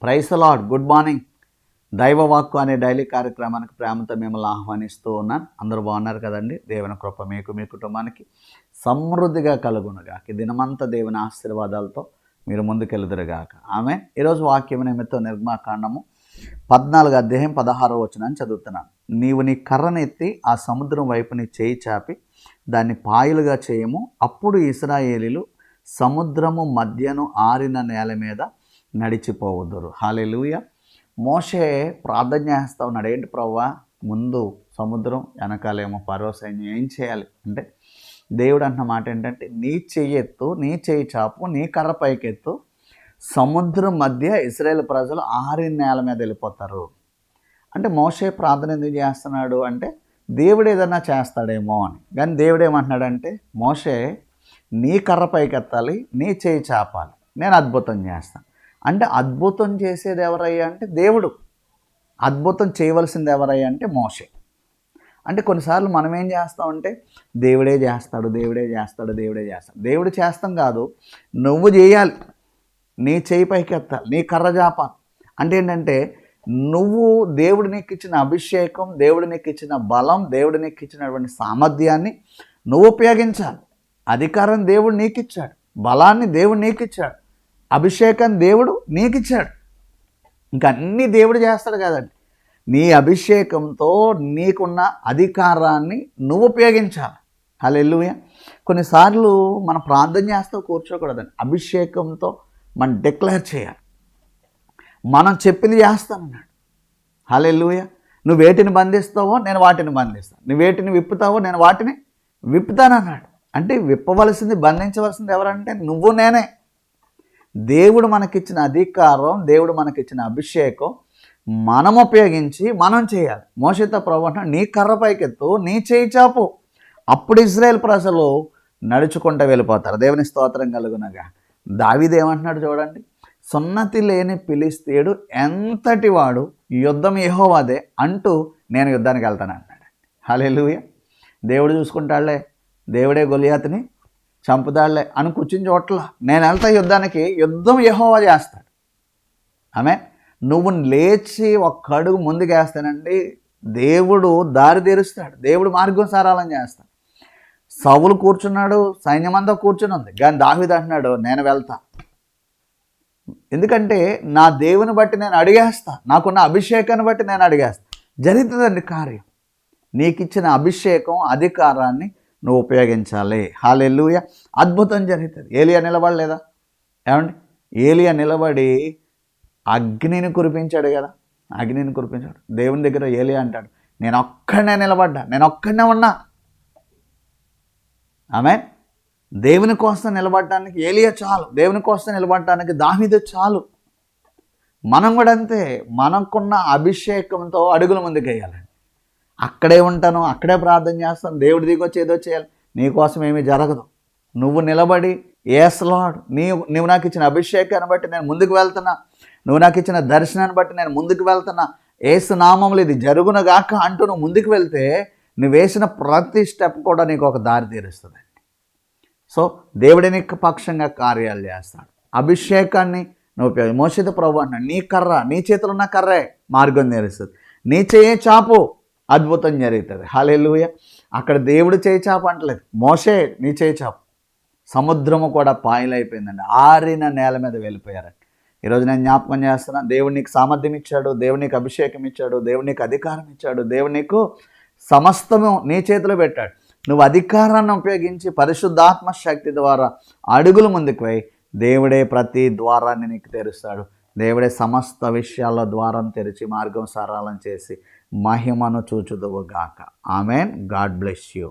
Praise the lord. Good morning. దైవవాక్కు అనే daily కార్యక్రమానికి ప్రేమతో మిమ్మల్ని ఆహ్వానిస్తూ ఉన్నాను. అందరూ బాగున్నారు కదండి. దేవుని కృప మీకు మీ కుటుంబానికి సమృద్ధిగా కలుగునుగాక. ఈ దినమంతా దేవుని ఆశీర్వాదాలతో మీరు ముందుకెళ్దురుగాక. ఆమె ఈరోజు వాక్యం నిమిత్తం నిర్గమాకాండము 14 అధ్యాయం 16వ వచనాన్ని చదువుతున్నాను. నీవు నీ కర్రనెత్తి ఆ సముద్రం వైపు నీ చేయి చాపి దాన్ని పాయలుగా చేయము. అప్పుడు ఇశ్రాయేలీలు సముద్రము మధ్యను ఆరిన నేల మీద నడిచిపోవద్దురు. హల్లెలూయా. మోషే ప్రార్థన చేస్తూ ఉన్నాడు. ఏంటి ప్రభువా, ముందు సముద్రం, వెనకాలేమో ఫరో సైన్యం, ఏం చేయాలి అంటే దేవుడు అంటున్న మాట ఏంటంటే, నీ చెయ్యి ఎత్తు, నీ చెయ్యి చాపు, నీ కర్ర పైకెత్తు, సముద్రం మధ్య ఇశ్రాయేలు ప్రజలు ఆరిన నేల మీద వెళ్ళిపోతారు. అంటే మోషే ప్రార్థన ఎందుకు చేస్తున్నాడు అంటే దేవుడు ఏదన్నా చేస్తాడేమో అని. కానీ దేవుడు ఏమంటున్నాడంటే, మోషే నీ కర్ర పైకెత్తాలి, నీ చేయి చాపాలి, నేను అద్భుతం చేస్తాను. అంటే అద్భుతం చేసేది ఎవరయ్యా అంటే దేవుడు. అద్భుతం చేయవలసింది ఎవరయ్యా అంటే మోషే. అంటే కొన్నిసార్లు మనం ఏం చేస్తామంటే దేవుడే చేస్తాడు, దేవుడే చేస్తాడు, దేవుడే చేస్తాడు. దేవుడు చేస్తాం కాదు, నువ్వు చేయాలి. నీ చేయి పైకెత్తాలి, నీ కర్ర చాపాలి. అంటే ఏంటంటే నువ్వు దేవుడు నీకు ఇచ్చిన అభిషేకం, దేవుడు నీకు ఇచ్చిన బలం, దేవుడు నీకు ఇచ్చినటువంటి సామర్థ్యాన్ని నువ్వు ఉపయోగించాలి. అధికారం దేవుడు నీకు ఇచ్చాడు, బలాన్ని దేవుడు నీకు ఇచ్చాడు, అభిషేకాన్ని దేవుడు నీకు ఇచ్చాడు. ఇంకా అన్నీ దేవుడు చేస్తాడు కదండి. నీ అభిషేకంతో నీకున్న అధికారాన్ని నువ్వు ఉపయోగించాలి. హల్లెలూయా. కొన్నిసార్లు మనం ప్రార్థన చేస్తూ కూర్చోకూడదండి. అభిషేకంతో మనం డిక్లేర్ చేయాలి. మనం చెప్పింది చేస్తానన్నాడు. హల్లెలూయా. నువ్వు వేటిని బంధిస్తావో నేను వాటిని బంధిస్తాను, నువ్వు వేటిని విప్పుతావో నేను వాటిని విప్పుతానన్నాడు. అంటే విప్పవలసింది, బంధించవలసింది ఎవరంటే నువ్వు, నేనే. దేవుడు మనకిచ్చిన అధికారం, దేవుడు మనకిచ్చిన అభిషేకం మనం ఉపయోగించి మనం చేయాలి. మోషేతో ప్రభువు అంటున్నాడు, నీ కర్ర పైకెత్తు, నీ చేయి చాపు, అప్పుడు ఇశ్రాయేలు ప్రజలు నడుచుకుంటూ వెళ్ళిపోతారు. దేవుని స్తోత్రం కలుగునగా. దావీదు ఏమంటున్నాడు చూడండి, సున్నతి లేని ఫిలిష్తీయుడు ఎంతటి వాడు, యుద్ధం యెహోవాదే అంటూ నేను యుద్ధానికి వెళ్తాను అన్నాడు. హల్లెలూయా. దేవుడు చూసుకుంటాడులే, దేవుడే గొలియాతుని చంపుతాడులే అని కూర్చుని చోట్ల నేను వెళ్తా యుద్ధానికి, యుద్ధం యెహోవా చేస్తాడు. ఆమె నువ్వు లేచి ఒక్క అడుగు ముందుకేస్తానండి, దేవుడు దారి తెరుస్తాడు, దేవుడు మార్గం సరళం చేస్తాడు. సౌలు కూర్చున్నాడు, సైన్యమంతా కూర్చుని ఉంది, కానీ దావీదు అంటున్నాడు నేను వెళ్తా. ఎందుకంటే నా దేవుని బట్టి నేను అడిగేస్తా, నాకున్న అభిషేకాన్ని బట్టి నేను అడిగేస్తా. జరుగుతుందండి కార్యం. నీకు ఇచ్చిన అభిషేకం, అధికారాన్ని నువ్వు ఉపయోగించాలి. హల్లెలూయా. అద్భుతం జరుగుతుంది. ఏలియా నిలబడలేదా? ఏమండి, ఏలియా నిలబడి అగ్నిని కురిపించాడు కదా. అగ్నిని కురిపించాడు. దేవుని దగ్గర ఏలియా అంటాడు, నేను ఒక్కడనే నిలబడ్డా, నేను ఒక్కడనే ఉన్నా. ఆమె దేవుని కోసం నిలబడటానికి ఏలియా చాలు, దేవుని కోసం నిలబడటానికి దావీదు చాలు. మనం కూడా అంతే. మనకున్న అభిషేకంతో అడుగులు ముందుకు వేయాలండి. అక్కడే ఉంటాను, అక్కడే ప్రార్థన చేస్తాను, దేవుడి దిగొచ్చి ఏదో చేయాలి, నీకోసం ఏమీ జరగదు. నువ్వు నిలబడి యేస్ లార్డ్, నువ్వు నాకు ఇచ్చిన అభిషేకాన్ని బట్టి నేను ముందుకు వెళ్తున్నా, నువ్వు నాకు ఇచ్చిన దర్శనాన్ని బట్టి నేను ముందుకు వెళ్తున్నా, యేసు నామములో ఇది జరుగునుగాక అంటూ నువ్వు ముందుకు వెళ్తే నువ్వు వేసిన ప్రతి స్టెప్ కూడా నీకు ఒక దారి తీరుస్తుంది. సో దేవుడి నీకు పక్షంగా కార్యాలు చేస్తాడు. అభిషేకాన్ని నువ్వు మోషేతో ప్రభువు అంటున్నాడు, నీ కర్ర, నీ చేతిలో ఉన్న కర్రే మార్గం తెరుస్తుంది, నీ చేయి చాపు, అద్భుతం జరుగుతుంది. హల్లెలూయా. అక్కడ దేవుడు చేయి చాపు అంటలేదు, మోషే నీ చేయి చాపు. సముద్రము కూడా పాయలైపోయిందండి, ఆరిన నేల మీద వెళ్ళిపోయారండి. ఈరోజు నేను జ్ఞాపకం చేస్తున్నాను, దేవుడు నీకు సామర్థ్యం ఇచ్చాడు, దేవుడు నీకు అభిషేకం ఇచ్చాడు, దేవుడు నీకు అధికారం ఇచ్చాడు, దేవుడు నీకు సమస్తము నీ చేతిలో పెట్టాడు. నువ్వు అధికారాన్ని ఉపయోగించి పరిశుద్ధాత్మ శక్తి ద్వారా అడుగులు ముందుకు పోయి దేవుడే ప్రతి ద్వారాన్ని నీకు తెరుస్తాడు. దేవుడే సమస్త విషయాల్లో ద్వారం తెరిచి మార్గం సరళం చేసి మహిమను చూచుదువుగాక. ఆమెన్. God bless you.